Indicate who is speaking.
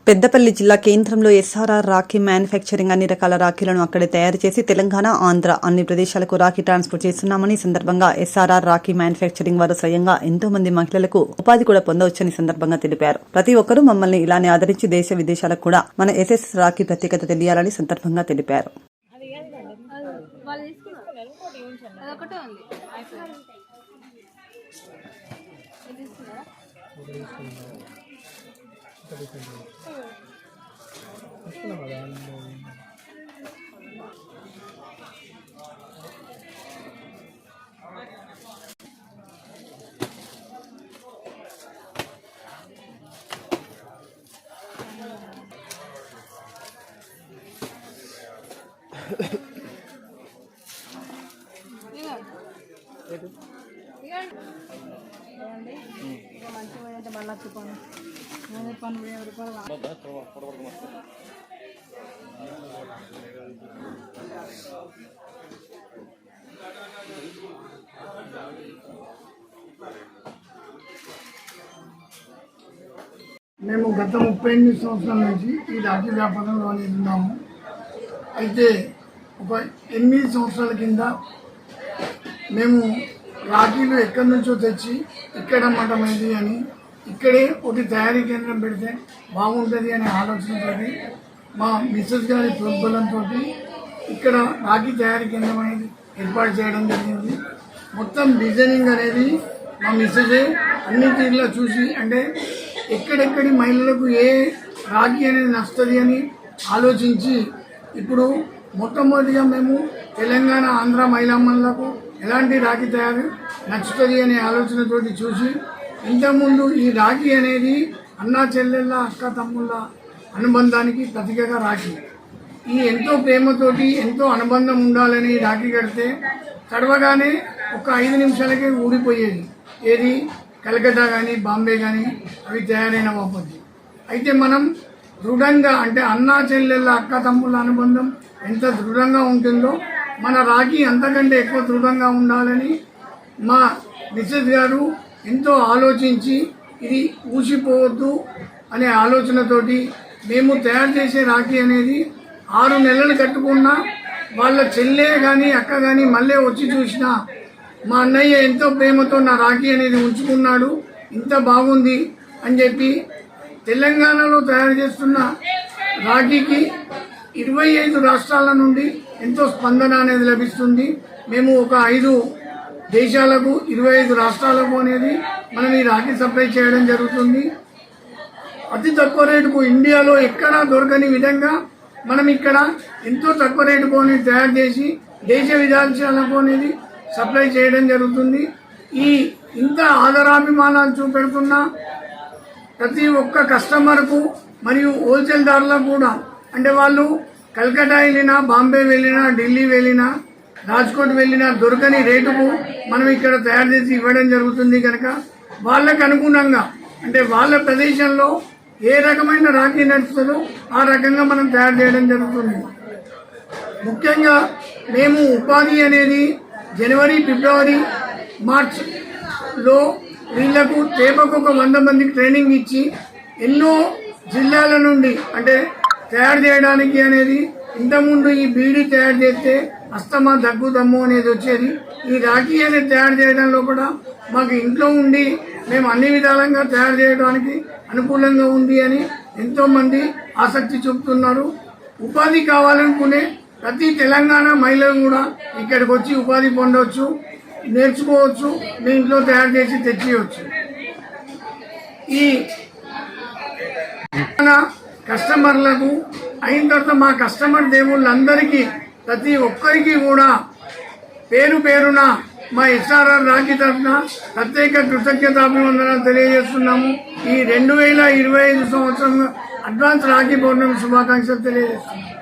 Speaker 1: పెద్దపల్లి జిల్లా కేంద్రంలో SRR Rakhi manufacturing అన్ని రకాల రాఖీలను అక్కడే తయారు చేసి తెలంగాణ, ఆంధ్ర అన్ని ప్రదేశాలకు రాఖీ ట్రాన్స్పోర్ట్ చేస్తున్నామని సందర్భంగా ఎస్ఆర్ఆర్ రాఖీ మ్యానుఫ్యాక్చరింగ్ వారు స్వయంగా ఎంతో మంది మహిళలకు ఉపాధి కూడా పొందవచ్చని సందర్భంగా తెలిపారు. ప్రతి ఒక్కరూ మమ్మల్ని ఇలానే ఆదరించి దేశ విదేశాలకు కూడా మన ఎస్ఎస్ రాఖీ ప్రత్యేకత తెలియాలని సందర్భంగా తెలిపారు.
Speaker 2: మేము గత 38 సంవత్సరాల నుంచి ఈ రాఖీ వ్యాపారంలో ఉన్నాము. అయితే ఒక 8 సంవత్సరాల కింద మేము రాఖీలు ఎక్కడి నుంచో తెచ్చి ఇక్కడ అమ్మటమైంది అని ఇక్కడే ఒకటి తయారీ కేంద్రం పెడితే బాగుంటుంది అనే ఆలోచనతో మా మిస్సెస్ గారి ప్రోద్బలంతో ఇక్కడ రాఖీ తయారీ కేంద్రం అనేది ఏర్పాటు చేయడం జరిగింది. మొత్తం డిజైనింగ్ అనేది మా మిస్సెసే అన్ని తీరులా చూసి, అంటే ఎక్కడెక్కడి మహిళలకు ఏ రాఖీ అనేది నచ్చుతుంది అని ఆలోచించి ఇప్పుడు మొట్టమొదటిగా మేము తెలంగాణ, ఆంధ్ర మహిళమ్మలకు ఎలాంటి రాఖీ తయారు నచ్చుతుంది అనే ఆలోచనతోటి చూసి, ఇంతకుముందు ఈ రాఖీ అనేది అన్నా చెల్లెళ్ళ, అక్క తమ్ముళ్ళ అనుబంధానికి ప్రతీకగా రాఖీ. ఈ ఎంతో ప్రేమతోటి ఎంతో అనుబంధం ఉండాలని రాఖీ కడితే తడవగానే ఒక 5 నిమిషాలకే ఊడిపోయేది. ఏది కలకత్తా కానీ, బాంబే కానీ అవి తయారైన వాపది. అయితే మనం దృఢంగా, అంటే అన్నా చెల్లెళ్ళ, అక్క తమ్ముళ్ళ అనుబంధం ఎంత దృఢంగా ఉంటుందో మన రాఖీ అంతకంటే ఎక్కువ దృఢంగా ఉండాలని మా మిస్సెస్ గారు ఎంతో ఆలోచించి ఇది ఊసిపోవద్దు అనే ఆలోచనతోటి మేము తయారు చేసే రాఖీ అనేది 6 నెలలు కట్టుకున్నా వాళ్ళ చెల్లె కానీ, అక్క కానీ మళ్ళీ వచ్చి చూసినా మా అన్నయ్య ఎంతో ప్రేమతో నా రాఖీ అనేది ఉంచుకున్నాడు, ఇంత బాగుంది అని చెప్పి తెలంగాణలో తయారు చేస్తున్న రాఖీకి 25 రాష్ట్రాల నుండి ఎంతో స్పందన అనేది లభిస్తుంది. మేము ఒక 5 దేశాలకు 25 రాష్ట్రాలకు అనేది మనం ఈ రాఖీ సప్లై చేయడం జరుగుతుంది. అతి తక్కువ రేటుకు ఇండియాలో ఎక్కడా దొరకని విధంగా మనం ఇక్కడ ఎంతో తక్కువ రేటుకు అనేది తయారు చేసి దేశ విదేశాలకు అనేది సప్లై చేయడం జరుగుతుంది. ఈ ఇంత ఆదరాభిమానాలు చూపెడుతున్న ప్రతి ఒక్క కస్టమర్కు మరియు హోల్సేల్దారులకు కూడా, అంటే వాళ్ళు కలకత్తా వెళ్ళినా, బాంబే వెళ్ళినా, ఢిల్లీ వెళ్ళినా, రాజ్కోట్ వెళ్ళినా దొరకని రేటుకు మనం ఇక్కడ తయారు చేసి ఇవ్వడం జరుగుతుంది. కనుక వాళ్ళకు అనుగుణంగా, అంటే వాళ్ళ ప్రదేశంలో ఏ రకమైన రాఖీ నడుస్తుందో ఆ రకంగా మనం తయారు చేయడం జరుగుతుంది. ముఖ్యంగా మేము ఉపాధి అనేది జనవరి, ఫిబ్రవరి, మార్చ్లో వీళ్లకు తేపకు ఒక 100 మందికి ట్రైనింగ్ ఇచ్చి ఎన్నో జిల్లాల నుండి, అంటే తయారు చేయడానికి అనేది ఇంతకుముందు ఈ బీడీ తయారు చేస్తే అస్తమా, దగ్గు, దమ్ము అనేది వచ్చేది. ఈ రాఖీ అనేది తయారు చేయడంలో కూడా మాకు ఇంట్లో ఉండి మేము అన్ని విధాలంగా తయారు చేయడానికి అనుకూలంగా ఉంది అని ఎంతోమంది ఆసక్తి చూపుతున్నారు. ఉపాధి కావాలనుకునే ప్రతి తెలంగాణ మహిళలు కూడా ఇక్కడికి వచ్చి ఉపాధి పొందవచ్చు, నేర్చుకోవచ్చు, మీ ఇంట్లో తయారు చేసి తెచ్చియవచ్చు. ఈ కస్టమర్లకు అయిన తర్వాత మా కస్టమర్ దేవుళ్ళందరికీ, ప్రతి ఒక్కరికి కూడా పేరు పేరున మా ఎస్ఆర్ఆర్ రాఖీ తరఫున ప్రత్యేక కృతజ్ఞతాభివందనాలు తెలియజేస్తున్నాము. ఈ 2025 సంవత్సరం అడ్వాన్స్ రాఖీ పౌర్ణమి శుభాకాంక్షలు తెలియజేస్తున్నాము.